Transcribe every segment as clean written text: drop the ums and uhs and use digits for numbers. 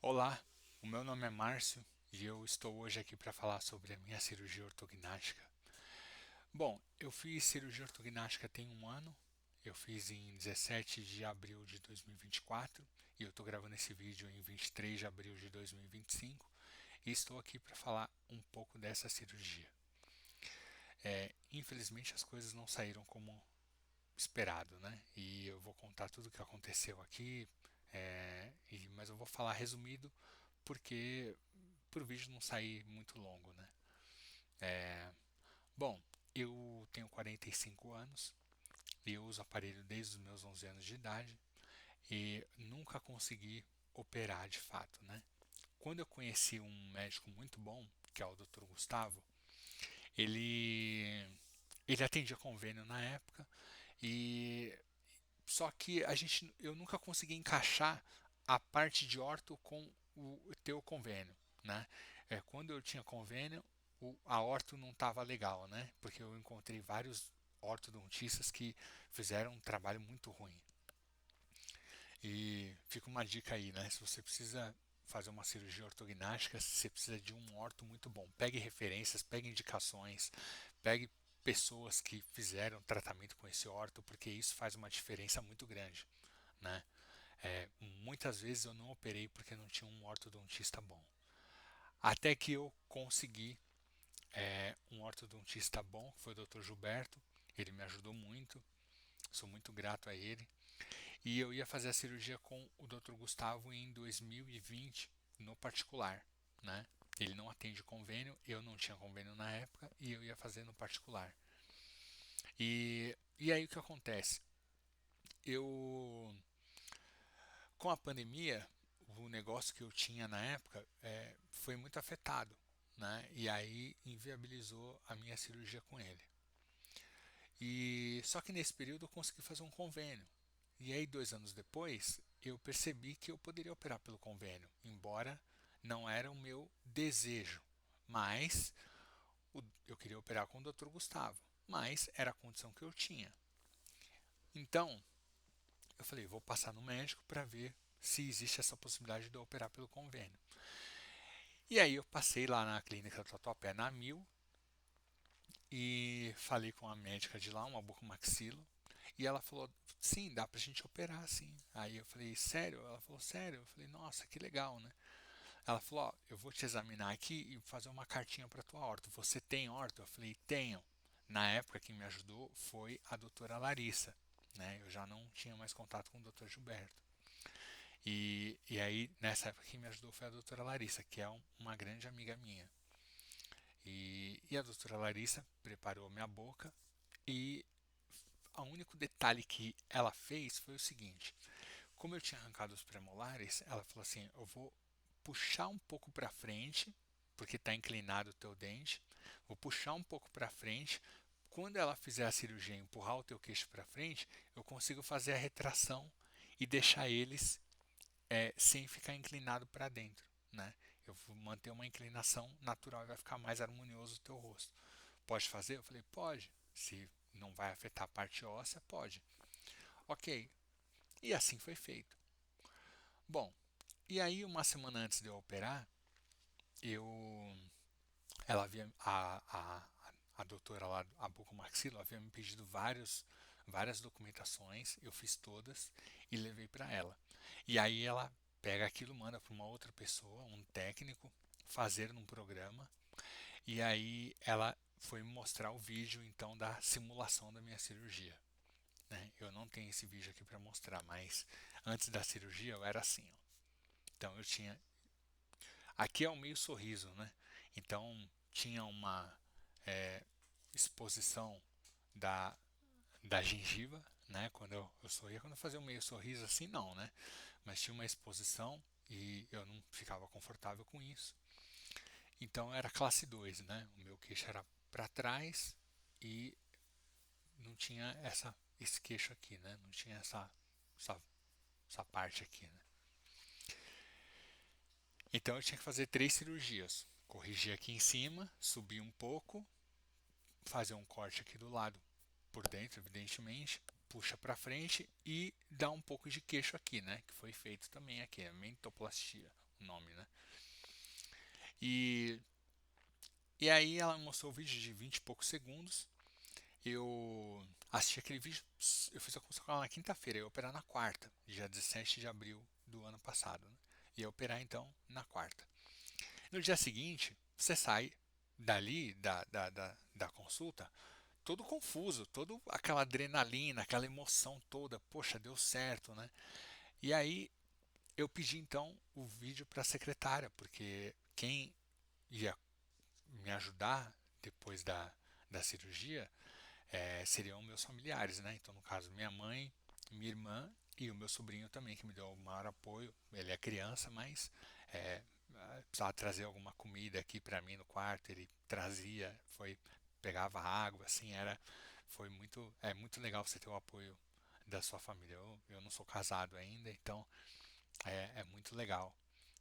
Olá, o meu nome é Márcio e eu estou hoje aqui para falar sobre a minha cirurgia ortognática. Bom, eu fiz cirurgia ortognática tem um ano, eu fiz em 17 de abril de 2024 e eu estou gravando esse vídeo em 23 de abril de 2025 e estou aqui para falar um pouco dessa cirurgia. Infelizmente as coisas não saíram como esperado, né? E eu vou contar tudo o que aconteceu aqui, mas eu vou falar resumido porque para o vídeo não sair muito longo, né? É, bom, eu tenho 45 anos e eu uso aparelho desde os meus 11 anos de idade e nunca consegui operar de fato, né? Quando eu conheci um médico muito bom, que é o Dr. Gustavo, ele ele atendia convênio na época e só que eu nunca consegui encaixar a parte de orto com o teu convênio, né? Quando eu tinha convênio, a orto não estava legal, né? Porque eu encontrei vários ortodontistas que fizeram um trabalho muito ruim. E fica uma dica aí, né? Se você precisa fazer uma cirurgia ortognática, você precisa de um orto muito bom. Pegue referências, pegue indicações, pegue pessoas que fizeram tratamento com esse orto, porque isso faz uma diferença muito grande, né? Muitas vezes eu não operei porque não tinha um ortodontista bom. Até que eu consegui um ortodontista bom, que foi o Dr. Gilberto. Ele me ajudou muito, sou muito grato a ele. E eu ia fazer a cirurgia com o Dr. Gustavo em 2020 no particular, né? Ele não atende convênio, eu não tinha convênio na época e eu ia fazer no particular. E aí o que acontece? Eu, com a pandemia, o negócio que eu tinha na época foi muito afetado, né? E aí inviabilizou a minha cirurgia com ele. E só que nesse período eu consegui fazer um convênio. E aí 2 anos depois eu percebi que eu poderia operar pelo convênio, embora não era o meu desejo, mas eu queria operar com o Dr. Gustavo, mas era a condição que eu tinha. Então eu falei, vou passar no médico para ver se existe essa possibilidade de eu operar pelo convênio. E aí eu passei lá na clínica Tatuapé na Mil e falei com a médica de lá, uma bucomaxilo, e ela falou, sim, dá pra gente operar, sim. Aí eu falei, sério? Ela falou, sério? Eu falei, nossa, que legal, né? Ela falou, ó, eu vou te examinar aqui e fazer uma cartinha pra tua horta. Você tem horta? Eu falei, tenho. Na época quem me ajudou foi a doutora Larissa, né? Eu já não tinha mais contato com o doutor Gilberto. E aí, nessa época, quem me ajudou foi a doutora Larissa, que é uma grande amiga minha. E a doutora Larissa preparou minha boca e o único detalhe que ela fez foi o seguinte: como eu tinha arrancado os premolares, ela falou assim: eu vou puxar um pouco para frente, porque está inclinado o teu dente, vou puxar um pouco para frente. Quando ela fizer a cirurgia e empurrar o teu queixo para frente, eu consigo fazer a retração e deixar eles sem ficar inclinado para dentro, né? Eu vou manter uma inclinação natural e vai ficar mais harmonioso o teu rosto. Pode fazer? Eu falei, pode. Se não vai afetar a parte óssea, pode. Ok. E assim foi feito. Bom, e aí uma semana antes de eu operar, eu, ela havia a doutora lá, a bucomaxilo, havia me pedido várias documentações, eu fiz todas e levei para ela. E aí ela pega aquilo, manda para uma outra pessoa, um técnico, fazer num programa. E aí ela foi me mostrar o vídeo então da simulação da minha cirurgia. Né? Eu não tenho esse vídeo aqui para mostrar, mas antes da cirurgia eu era assim. Ó. Então eu tinha. Aqui é o meio sorriso, né? Então tinha uma exposição da, da gengiva, né? Quando eu sorria, quando eu fazia um meio sorriso assim, não, né? Mas tinha uma exposição e eu não ficava confortável com isso. Então era classe 2, né? O meu queixo era para trás e não tinha esse queixo aqui, né? Não tinha essa, essa parte aqui, né? Então eu tinha que fazer 3 cirurgias. Corrigir aqui em cima, subir um pouco, fazer um corte aqui do lado por dentro, evidentemente, puxa para frente e dá um pouco de queixo aqui, né? Que foi feito também aqui, a mentoplastia, nome, né? E, e aí ela mostrou o vídeo de 20 e poucos segundos. Eu assisti aquele vídeo, eu fiz a consulta com ela na quinta-feira, eu ia operar na quarta, dia 17 de abril do ano passado, né? Ia operar então na quarta. No dia seguinte, você sai dali da consulta todo confuso, todo aquela adrenalina, aquela emoção toda, poxa, deu certo, né? E aí eu pedi então o vídeo para a secretária, porque quem ia me ajudar depois da cirurgia seriam meus familiares, né? Então, no caso, minha mãe, minha irmã e o meu sobrinho também, que me deu o maior apoio. Ele é criança, mas é, precisava trazer alguma comida aqui para mim no quarto, ele trazia, pegava água, assim, foi muito legal você ter o apoio da sua família. Eu não sou casado ainda, então é muito legal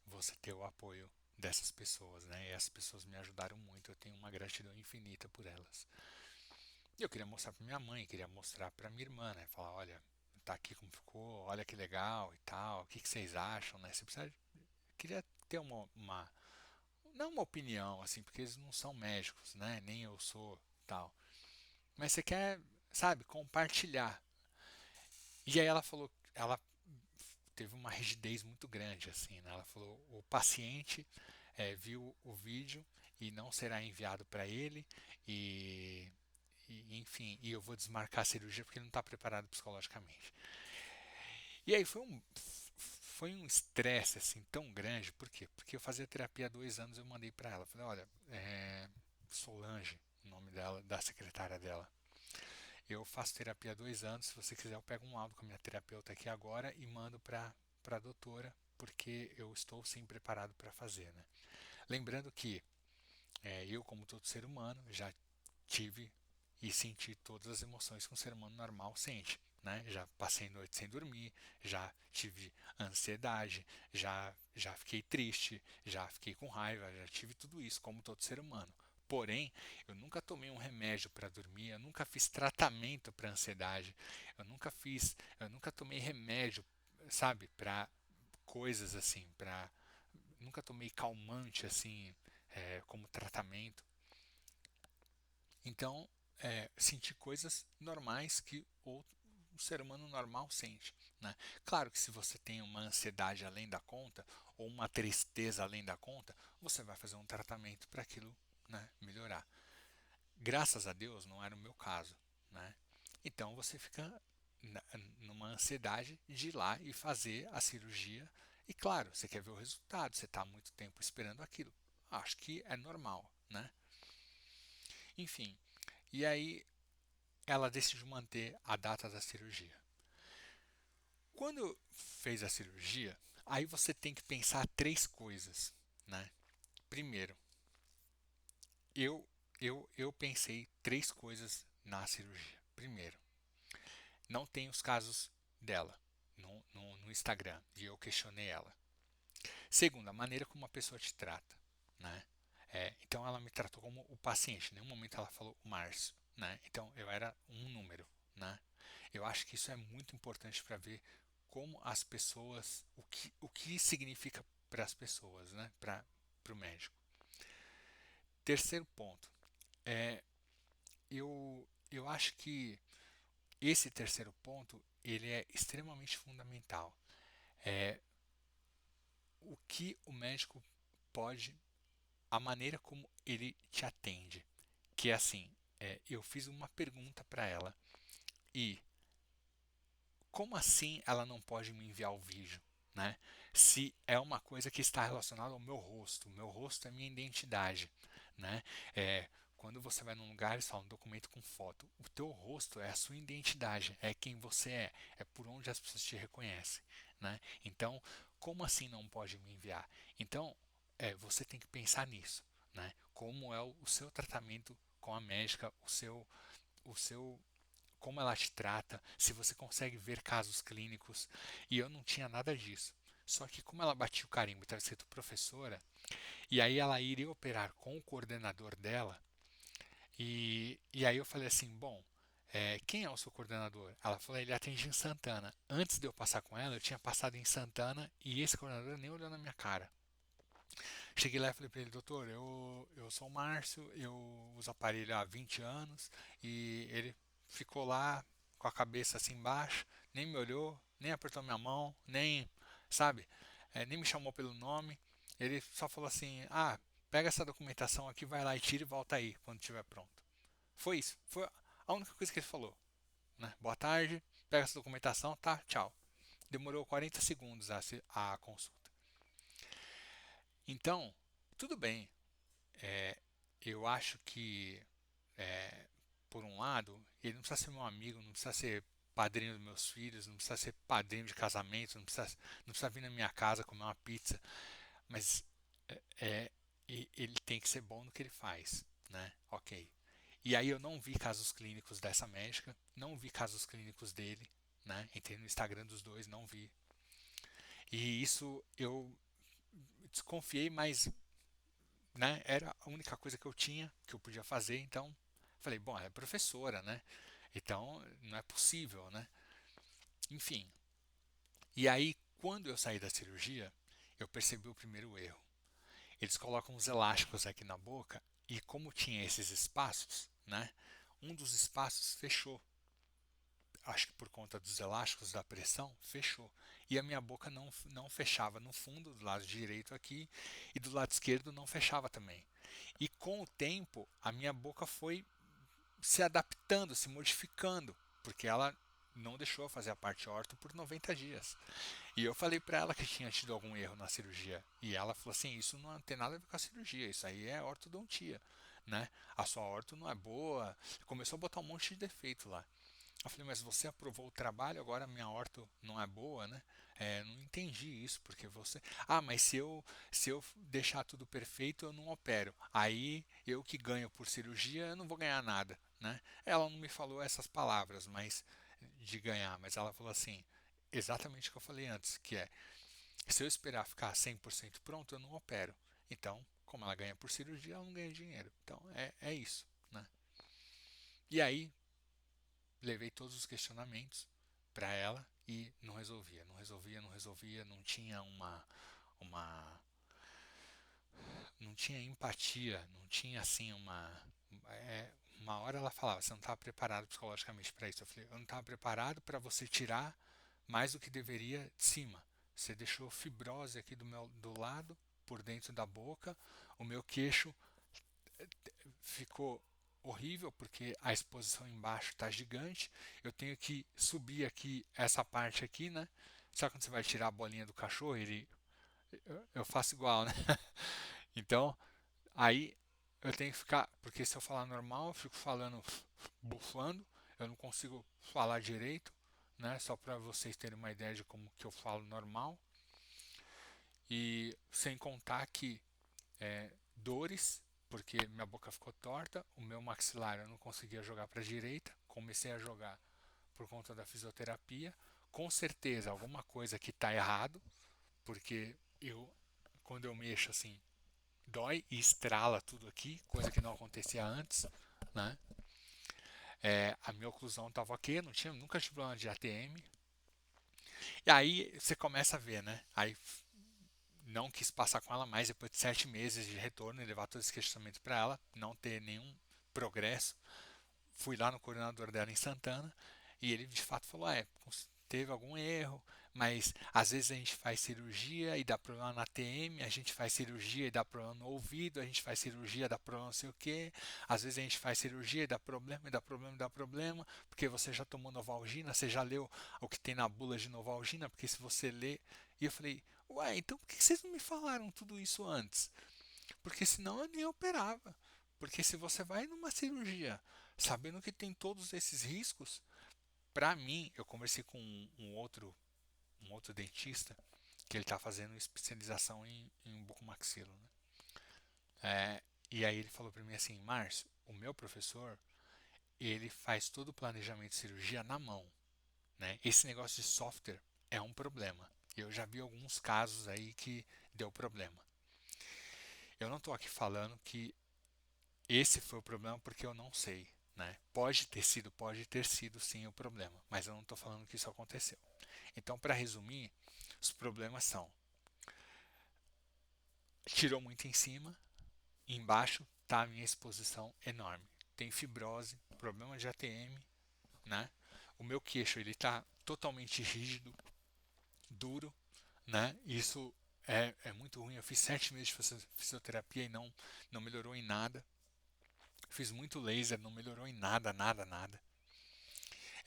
você ter o apoio dessas pessoas, né? E essas pessoas me ajudaram muito, eu tenho uma gratidão infinita por elas. E eu queria mostrar para minha mãe, queria mostrar para minha irmã, né? Falar, olha, tá aqui como ficou, olha que legal e tal, o que que vocês acham, né? Você precisa, queria ter não uma opinião, assim, porque eles não são médicos, né? Nem eu sou tal. Mas você quer, sabe, compartilhar. E aí ela falou, ela teve uma rigidez muito grande, assim, né? Ela falou, o paciente viu o vídeo e não será enviado para ele e enfim, e eu vou desmarcar a cirurgia porque ele não está preparado psicologicamente. E aí foi um estresse assim tão grande, por quê? Porque eu fazia terapia há 2 anos, eu mandei para ela, falei, olha, Solange, o nome dela, da secretária dela, eu faço terapia há 2 anos, se você quiser eu pego um áudio com a minha terapeuta aqui agora e mando para a doutora, porque eu estou sim preparado para fazer, né? Lembrando que eu, como todo ser humano, já tive e senti todas as emoções que um ser humano normal sente. Né? Já passei noite sem dormir, já tive ansiedade, já fiquei triste, já fiquei com raiva, já tive tudo isso, como todo ser humano. Porém, eu nunca tomei um remédio para dormir, eu nunca fiz tratamento para ansiedade, eu nunca tomei remédio, sabe, para coisas assim, nunca tomei calmante assim, como tratamento. Então, sentir coisas normais que um ser humano normal sente. Né? Claro que se você tem uma ansiedade além da conta ou uma tristeza além da conta, você vai fazer um tratamento para aquilo, né, melhorar. Graças a Deus não era o meu caso. Né? Então você fica numa ansiedade de ir lá e fazer a cirurgia. E claro, você quer ver o resultado, você está há muito tempo esperando aquilo. Acho que é normal. Né? Enfim, e aí ela decidiu manter a data da cirurgia. Quando fez a cirurgia, aí você tem que pensar três coisas, né? Primeiro, eu pensei três coisas na cirurgia. Primeiro, não tem os casos dela no Instagram e eu questionei ela. Segundo, a maneira como a pessoa te trata, né? Então ela me tratou como o paciente. Em nenhum momento ela falou o Márcio, né? Então eu era um número, né? Eu acho que isso é muito importante para ver como as pessoas, o que significa para as pessoas, né? Para o médico. Terceiro ponto, eu acho que esse terceiro ponto ele é extremamente fundamental. É o que o médico pode, a maneira como ele te atende, que é assim, eu fiz uma pergunta para ela e como assim ela não pode me enviar o vídeo, né? Se é uma coisa que está relacionada ao o meu rosto é minha identidade, né? Quando você vai num lugar, eles falam documento com foto. O teu rosto é a sua identidade, é quem você é por onde as pessoas te reconhecem, né? Então, como assim não pode me enviar? Então, você tem que pensar nisso, né? Como é o seu tratamento com a médica, o seu como ela te trata, se você consegue ver casos clínicos. E eu não tinha nada disso. Só que como ela batia o carimbo e estava escrito professora, e aí ela iria operar com o coordenador dela, e aí eu falei assim, bom, quem é o seu coordenador? Ela falou, ele atende em Santana. Antes de eu passar com ela, eu tinha passado em Santana e esse coordenador nem olhou na minha cara. Cheguei lá e falei para ele, doutor, eu sou o Márcio, eu uso aparelho há 20 anos e ele ficou lá com a cabeça assim embaixo, nem me olhou, nem apertou minha mão, nem, sabe, nem me chamou pelo nome. Ele só falou assim, pega essa documentação aqui, vai lá e tira e volta aí quando estiver pronto. Foi isso, foi a única coisa que ele falou, né? Boa tarde, pega essa documentação, tá, tchau. Demorou 40 segundos a consulta. Então, tudo bem, eu acho que, é, por um lado, ele não precisa ser meu amigo, não precisa ser padrinho dos meus filhos, não precisa ser padrinho de casamento, não precisa vir na minha casa comer uma pizza, mas é, ele tem que ser bom no que ele faz, né? Ok. E aí eu não vi casos clínicos dessa médica, não vi casos clínicos dele, né? Entrei no Instagram dos dois, não vi. E isso eu desconfiei, mas, né, era a única coisa que eu tinha, que eu podia fazer, então falei, bom, ela é professora, né? Então não é possível, né? Enfim. E aí, quando eu saí da cirurgia, eu percebi o primeiro erro. Eles colocam uns elásticos aqui na boca e como tinha esses espaços, né? Um dos espaços fechou. Acho que por conta dos elásticos da pressão, fechou. E a minha boca não fechava no fundo, do lado direito aqui, e do lado esquerdo não fechava também. E com o tempo, a minha boca foi se adaptando, se modificando, porque ela não deixou eu fazer a parte orto por 90 dias. E eu falei para ela que tinha tido algum erro na cirurgia. E ela falou assim: isso não tem nada a ver com a cirurgia, isso aí é ortodontia. Né? A sua orto não é boa. Começou a botar um monte de defeito lá. Eu falei, mas você aprovou o trabalho, agora a minha orto não é boa, né? Não entendi isso, porque você. Mas se eu deixar tudo perfeito, eu não opero. Aí eu que ganho por cirurgia, eu não vou ganhar nada, né? Ela não me falou essas palavras, mas de ganhar, mas ela falou assim, exatamente o que eu falei antes, que é, se eu esperar ficar 100% pronto, eu não opero. Então, como ela ganha por cirurgia, ela não ganha dinheiro. Então, é isso, né? E aí, levei todos os questionamentos para ela e não resolvia, não resolvia, não resolvia, não tinha uma não tinha empatia, não tinha assim uma hora ela falava, você não estava preparado psicologicamente para isso. Eu falei, eu não estava preparado para você tirar mais do que deveria de cima. Você deixou fibrose aqui do lado, por dentro da boca, o meu queixo ficou horrível porque a exposição embaixo está gigante. Eu tenho que subir aqui essa parte aqui, né? Sabe quando você vai tirar a bolinha do cachorro? Eu faço igual, né? Então, aí eu tenho que ficar, porque se eu falar normal, eu fico falando bufando, eu não consigo falar direito, né? Só para vocês terem uma ideia de como que eu falo normal. E sem contar que dores, porque minha boca ficou torta, o meu maxilar eu não conseguia jogar para a direita, comecei a jogar por conta da fisioterapia. Com certeza alguma coisa que está errado, porque quando eu mexo assim, dói e estrala tudo aqui, coisa que não acontecia antes, né? A minha oclusão estava ok, nunca tive problema de ATM. E aí você começa a ver, né? Aí não quis passar com ela mais depois de 7 meses de retorno e levar todos esses questionamentos para ela, não ter nenhum progresso. Fui lá no coordenador dela em Santana e ele de fato falou: teve algum erro, mas às vezes a gente faz cirurgia e dá problema na TM, a gente faz cirurgia e dá problema no ouvido, a gente faz cirurgia e dá problema não sei o que, às vezes a gente faz cirurgia e dá problema, e dá problema, e dá problema, porque você já tomou Novalgina, você já leu o que tem na bula de Novalgina, porque se você lê. E eu falei, ué, então por que vocês não me falaram tudo isso antes? Porque senão eu nem operava. Porque se você vai numa cirurgia sabendo que tem todos esses riscos, para mim, eu conversei com um outro dentista que ele está fazendo especialização em bucomaxilo, né? E aí ele falou para mim assim, Márcio, o meu professor, ele faz todo o planejamento de cirurgia na mão, né? Esse negócio de software é um problema. Eu já vi alguns casos aí que deu problema. Eu não estou aqui falando que esse foi o problema porque eu não sei, né? Pode ter sido sim o problema, mas eu não estou falando que isso aconteceu. Então, para resumir, os problemas são tirou muito em cima, e embaixo tá a minha exposição enorme. Tem fibrose, problema de ATM, né? O meu queixo ele tá totalmente rígido, duro, né? Isso é muito ruim. Eu fiz 7 meses de fisioterapia e não melhorou em nada. Fiz muito laser, não melhorou em nada, nada, nada.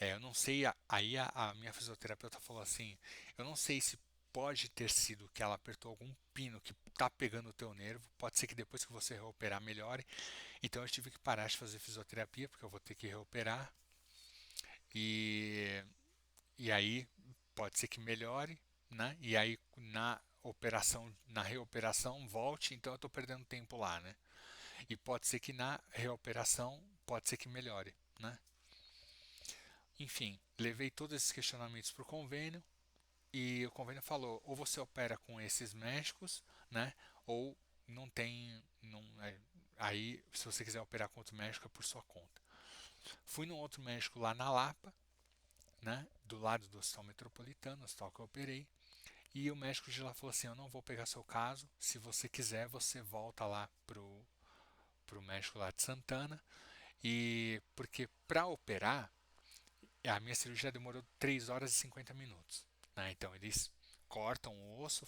Eu não sei, aí a minha fisioterapeuta falou assim, eu não sei se pode ter sido que ela apertou algum pino que tá pegando o teu nervo, pode ser que depois que você reoperar melhore, então eu tive que parar de fazer fisioterapia, porque eu vou ter que reoperar, e, e aí pode ser que melhore, né? E aí na reoperação volte, então eu estou perdendo tempo lá, né? E pode ser que na reoperação, pode ser que melhore, né? Enfim, levei todos esses questionamentos para o convênio e o convênio falou, ou você opera com esses médicos, né? Ou não tem, não, aí se você quiser operar com outro médico é por sua conta. Fui num outro médico lá na Lapa, né? Do lado do Hospital Metropolitano, hospital que eu operei. E o médico de lá falou assim, eu não vou pegar seu caso, se você quiser você volta lá pro médico lá de Santana. E porque para operar a minha cirurgia demorou 3 horas e 50 minutos. Né? Então eles cortam o osso,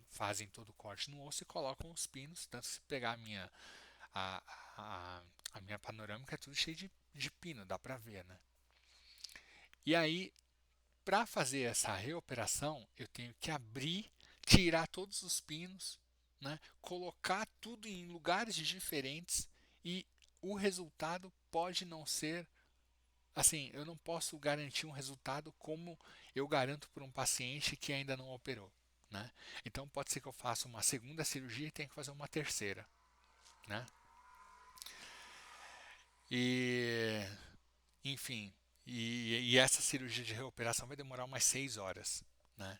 fazem todo o corte no osso e colocam os pinos. Tanto que se pegar a, a, a minha panorâmica é tudo cheio de pino, dá pra ver. Né? E aí, para fazer essa reoperação, eu tenho que abrir, tirar todos os pinos, né? Colocar tudo em lugares diferentes e o resultado pode não ser assim, eu não posso garantir um resultado como eu garanto para um paciente que ainda não operou, né? Então pode ser que eu faça uma segunda cirurgia e tenha que fazer uma terceira, né? E, enfim, e essa cirurgia de reoperação vai demorar umas 6 horas, né?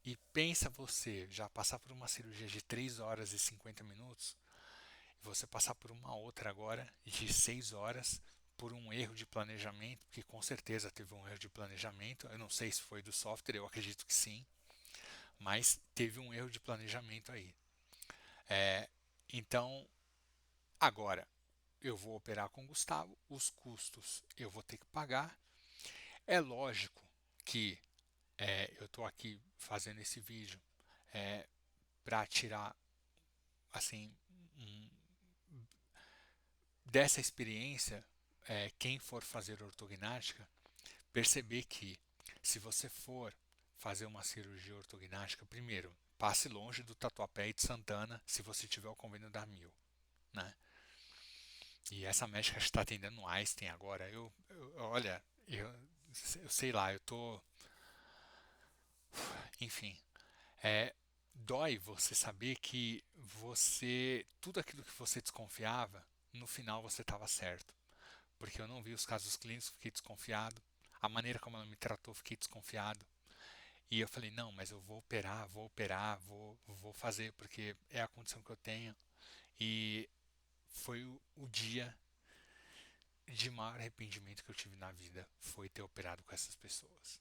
E pensa você já passar por uma cirurgia de 3 horas e 50 minutos, e você passar por uma outra agora de 6 horas por um erro de planejamento, que com certeza teve um erro de planejamento. Eu não sei se foi do software, eu acredito que sim, mas teve um erro de planejamento aí. É, então, agora eu vou operar com o Gustavo, os custos eu vou ter que pagar. É lógico que eu estou aqui fazendo esse vídeo para tirar assim dessa experiência, quem for fazer ortognática, perceber que se você for fazer uma cirurgia ortognática, primeiro, passe longe do Tatuapé e de Santana se você tiver o convênio da Mil, né? E essa médica está atendendo no Einstein agora. Olha, eu sei lá, eu tô, enfim, dói você saber que tudo aquilo que você desconfiava, no final você estava certo. Porque eu não vi os casos clínicos, fiquei desconfiado. A maneira como ela me tratou, fiquei desconfiado. E eu falei, não, mas eu vou operar, vou fazer, porque é a condição que eu tenho. E foi o dia de maior arrependimento que eu tive na vida, foi ter operado com essas pessoas.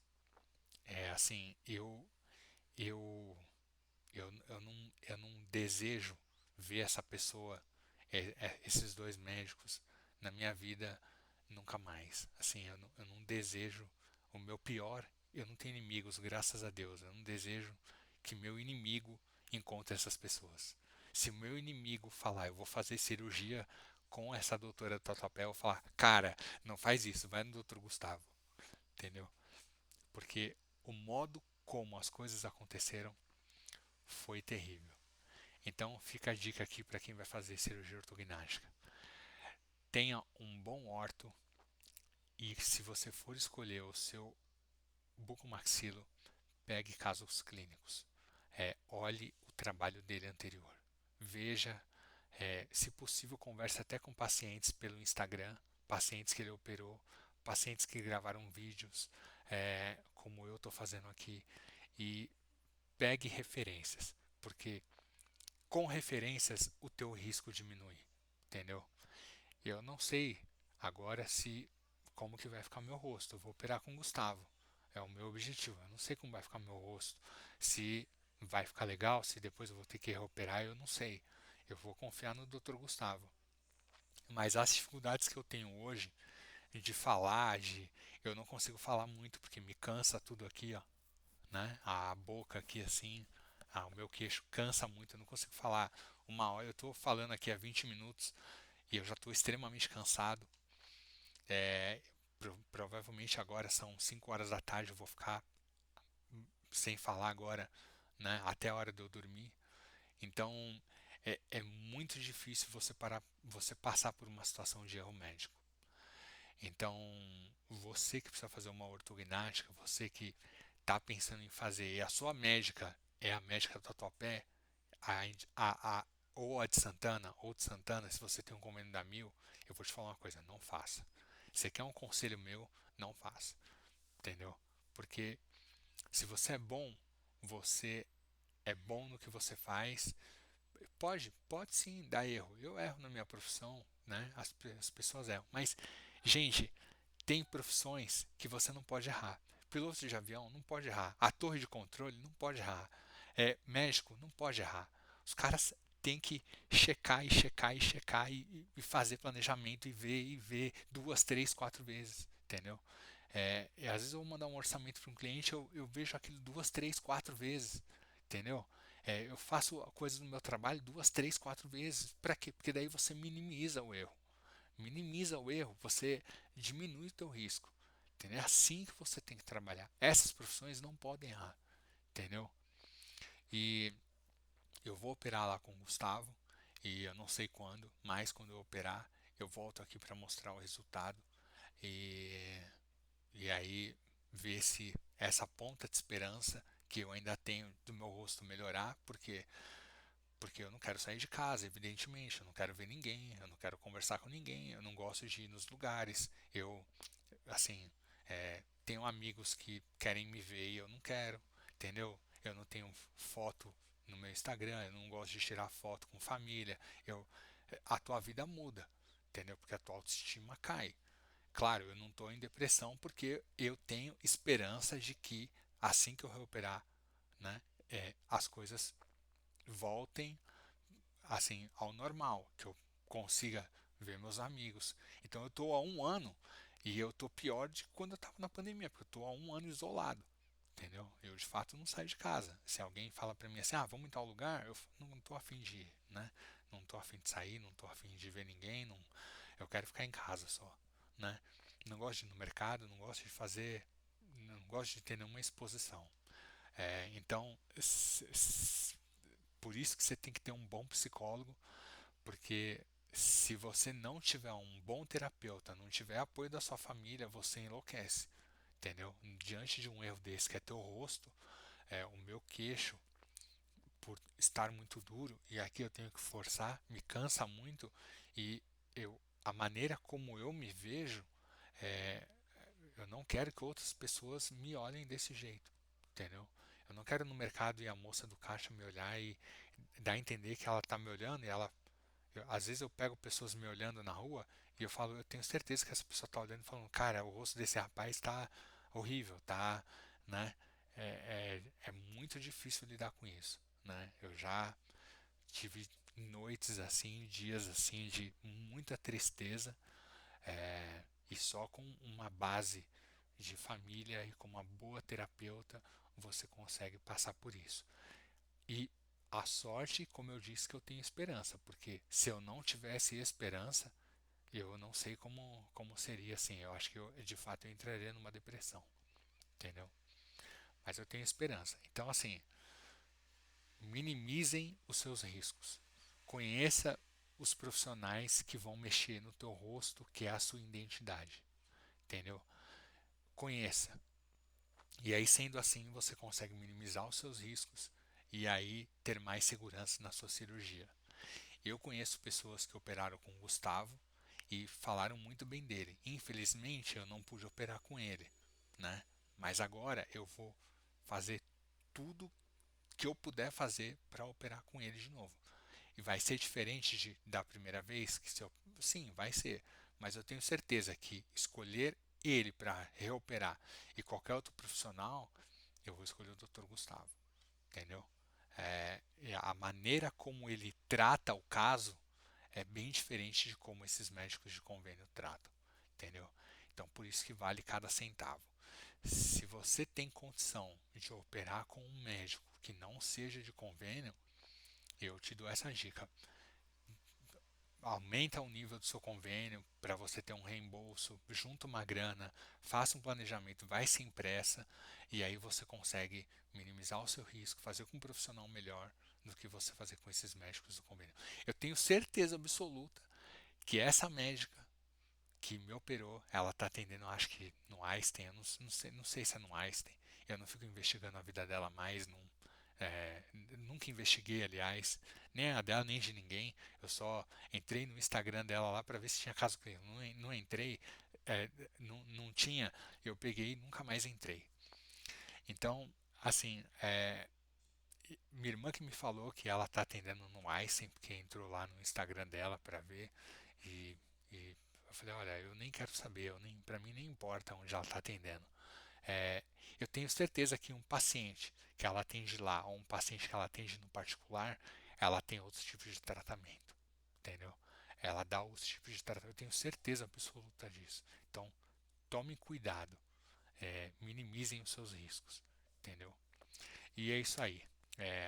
É assim, eu, eu não desejo ver essa pessoa, esses dois médicos, na minha vida nunca mais. Assim, eu não desejo o meu pior. Eu não tenho inimigos, graças a Deus. Eu não desejo que meu inimigo encontre essas pessoas. Se o meu inimigo falar, eu vou fazer cirurgia com essa doutora do Tatuapé, eu vou falar, cara, não faz isso, vai no doutor Gustavo, entendeu? Porque o modo como as coisas aconteceram foi terrível. Então fica a dica aqui para quem vai fazer cirurgia ortognática. Tenha um bom orto e se você for escolher o seu bucomaxilo, pegue casos clínicos. Olhe o trabalho dele anterior. Veja, se possível, converse até com pacientes pelo Instagram, pacientes que ele operou, pacientes que gravaram vídeos, como eu estou fazendo aqui, e pegue referências, porque com referências o teu risco diminui, entendeu? Eu não sei agora se como que vai ficar meu rosto. Eu vou operar com o Gustavo. É o meu objetivo. Eu não sei como vai ficar meu rosto. Se vai ficar legal, se depois eu vou ter que reoperar, eu não sei. Eu vou confiar no Dr. Gustavo. Mas as dificuldades que eu tenho hoje de falar, eu não consigo falar muito porque me cansa tudo aqui, ó, né? A boca aqui assim, o meu queixo cansa muito, eu não consigo falar. Uma hora eu estou falando aqui há 20 minutos e eu já estou extremamente cansado. É, provavelmente agora são 5 horas da tarde, eu vou ficar sem falar agora, né? Até a hora de eu dormir. Então é muito difícil você passar por uma situação de erro médico. Então, você que precisa fazer uma ortognática, você que está pensando em fazer, e a sua médica é a médica do Tatuapé, a, ou a de Santana, ou de Santana, se você tem um convênio da Mil, eu vou te falar uma coisa, não faça. Você quer um conselho meu, não faça. Entendeu? Porque se você é bom, você é bom no que você faz. Pode sim dar erro. Eu erro na minha profissão, né? As pessoas erram. Mas, gente, tem profissões que você não pode errar. Piloto de avião não pode errar. A torre de controle não pode errar. Médico não pode errar. Os caras têm que checar e checar e checar e fazer planejamento e ver duas, três, quatro vezes. Entendeu? E às vezes eu vou mandar um orçamento para um cliente, eu vejo aquilo duas, três, quatro vezes. Entendeu? Eu faço coisas no meu trabalho duas, três, quatro vezes. Para quê? Porque daí você minimiza o erro. Minimiza o erro, você diminui o teu risco. Entendeu? É assim que você tem que trabalhar. Essas profissões não podem errar. Entendeu? E eu vou operar lá com o Gustavo. E eu não sei quando, mas quando eu operar, eu volto aqui para mostrar o resultado. E, e aí ver se essa ponta de esperança que eu ainda tenho do meu rosto melhorar, porque eu não quero sair de casa, evidentemente, eu não quero ver ninguém, eu não quero conversar com ninguém, eu não gosto de ir nos lugares, eu, assim, tenho amigos que querem me ver e eu não quero, entendeu? Eu não tenho foto no meu Instagram, eu não gosto de tirar foto com família, a tua vida muda, entendeu? Porque a tua autoestima cai. Claro, eu não estou em depressão porque eu tenho esperança de que assim que eu recuperar, né, as coisas voltem assim ao normal, que eu consiga ver meus amigos. Então eu estou há um ano e eu estou pior de quando eu estava na pandemia, porque eu estou há um ano isolado, entendeu? Eu de fato não saio de casa. Se alguém fala para mim assim, vamos em tal lugar, eu não estou afim de ir, né? Não estou afim de sair, não estou afim de ver ninguém, não, eu quero ficar em casa só, né? Não gosto de ir no mercado, não gosto de fazer, não gosto de ter nenhuma exposição. Então, por isso que você tem que ter um bom psicólogo, porque se você não tiver um bom terapeuta, não tiver apoio da sua família, você enlouquece, entendeu? Diante de um erro desse que é teu rosto, o meu queixo, por estar muito duro, e aqui eu tenho que forçar, me cansa muito, e a maneira como eu me vejo, é, eu não quero que outras pessoas me olhem desse jeito, entendeu? Eu não quero no mercado e a moça do caixa me olhar e dar a entender que ela está me olhando e às vezes eu pego pessoas me olhando na rua e eu falo, eu tenho certeza que essa pessoa está olhando e falando, cara, o rosto desse rapaz está horrível, tá, né? É muito difícil lidar com isso, né? Eu já tive noites assim, dias assim de muita tristeza, e só com uma base de família e com uma boa terapeuta você consegue passar por isso. E a sorte, como eu disse, que eu tenho esperança, porque se eu não tivesse esperança, eu não sei como seria assim. Eu acho que de fato eu entraria numa depressão, entendeu? Mas eu tenho esperança. Então, assim, minimizem os seus riscos. Conheça os profissionais que vão mexer no teu rosto, que é a sua identidade, entendeu? Conheça. E aí, sendo assim, você consegue minimizar os seus riscos e aí ter mais segurança na sua cirurgia. Eu conheço pessoas que operaram com o Gustavo e falaram muito bem dele. Infelizmente, eu não pude operar com ele, né? Mas agora eu vou fazer tudo que eu puder fazer para operar com ele de novo. E vai ser diferente da primeira vez que se eu, sim, vai ser, mas eu tenho certeza que escolher ele para reoperar e qualquer outro profissional, eu vou escolher o Dr. Gustavo, entendeu? E a maneira como ele trata o caso é bem diferente de como esses médicos de convênio tratam, entendeu? Então por isso que vale cada centavo. Se você tem condição de operar com um médico que não seja de convênio, eu te dou essa dica. Aumenta o nível do seu convênio para você ter um reembolso, junta uma grana, faça um planejamento, vai sem pressa e aí você consegue minimizar o seu risco, fazer com um profissional melhor do que você fazer com esses médicos do convênio. Eu tenho certeza absoluta que essa médica que me operou, ela está atendendo, acho que no Einstein, eu não sei se é no Einstein, eu não fico investigando a vida dela mais, é, nunca investiguei, aliás, nem a dela, nem de ninguém, eu só entrei no Instagram dela lá para ver se tinha caso com ele, não entrei, não tinha, eu peguei e nunca mais entrei. Então, assim, minha irmã que me falou que ela está atendendo no Einstein, porque entrou lá no Instagram dela para ver, e, e eu falei, olha, eu nem quero saber, para mim nem importa onde ela está atendendo. É, eu tenho certeza que um paciente que ela atende lá, ou um paciente que ela atende no particular, ela tem outros tipos de tratamento, entendeu? Ela dá outros tipos de tratamento, eu tenho certeza absoluta disso. Então, tome cuidado, minimizem os seus riscos, entendeu? E é isso aí.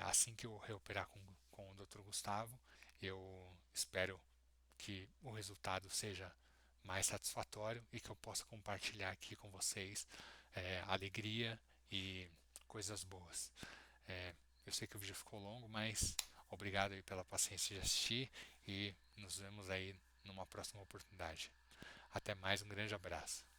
Assim que eu reoperar com o Dr. Gustavo, eu espero que o resultado seja mais satisfatório e que eu possa compartilhar aqui com vocês alegria e coisas boas. Eu sei que o vídeo ficou longo, mas obrigado aí pela paciência de assistir e nos vemos aí numa próxima oportunidade. Até mais, um grande abraço.